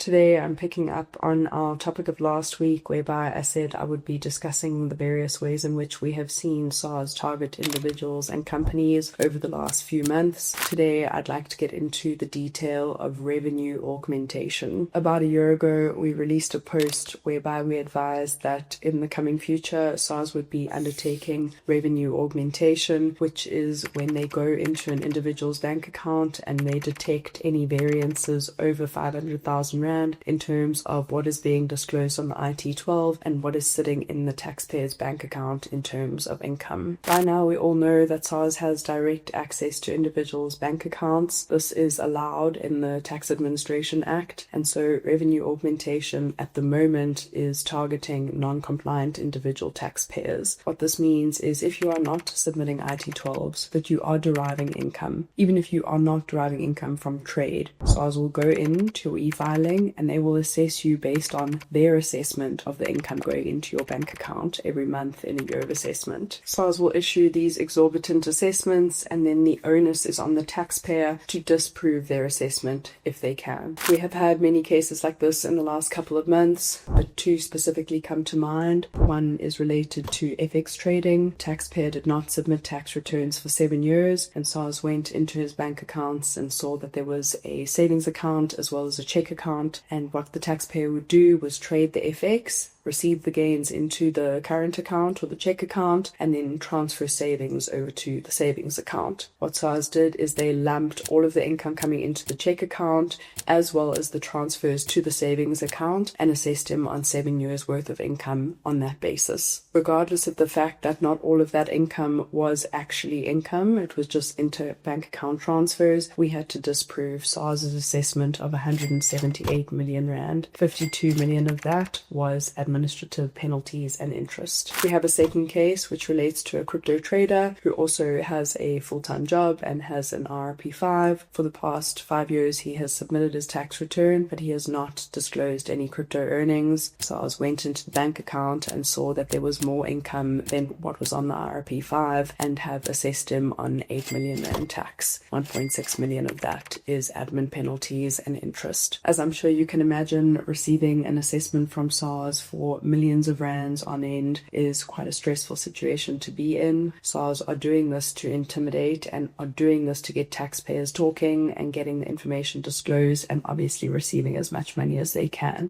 Today I'm picking up on our topic of last week, whereby I said I would be discussing the various ways in which we have seen SARS target individuals and companies over the last few months. Today I'd like to get into the detail of revenue augmentation. About a year ago, we released a post whereby we advised that in the coming future, SARS would be undertaking revenue augmentation, which is when they go into an individual's bank account and they detect any variances over 500,000 Rand in terms of what is being disclosed on the IT-12 and what is sitting in the taxpayer's bank account in terms of income. By now, we all know that SARS has direct access to individuals' bank accounts. This is allowed in the Tax Administration Act, and so revenue augmentation at the moment is targeting non-compliant individual taxpayers. What this means is if you are not submitting IT-12s, but you are deriving income, even if you are not deriving income from trade, SARS will go into your e-filing and they will assess you based on their assessment of the income going into your bank account every month in a year of assessment. SARS will issue these exorbitant assessments, and then the onus is on the taxpayer to disprove their assessment if they can. We have had many cases like this in the last couple of months, but two specifically come to mind. One is related to FX trading. Taxpayer did not submit tax returns for 7 years, and SARS went into his bank accounts and saw that there was a savings account as well as a check account, and what the taxpayer would do was trade the FX, receive the gains into the current account or the check account, and then transfer savings over to the savings account. What SARS did is they lumped all of the income coming into the check account as well as the transfers to the savings account and assessed him on 7 years worth of income on that basis. Regardless of the fact that not all of that income was actually income, it was just inter-bank account transfers, we had to disprove SARS's assessment of 178 million Rand. 52 million of that was administrative penalties and interest. We have a second case which relates to a crypto trader who also has a full-time job and has an RRP5. For the past 5 years he has submitted his tax return, but he has not disclosed any crypto earnings. SARS went into the bank account and saw that there was more income than what was on the RRP5 and have assessed him on 8 million Rand tax. 1.6 million of that is admin penalties and interest. As I'm sure you can imagine, receiving an assessment from SARS for millions of rands on end is quite a stressful situation to be in. SARS are doing this to intimidate and are doing this to get taxpayers talking and getting the information disclosed and obviously receiving as much money as they can.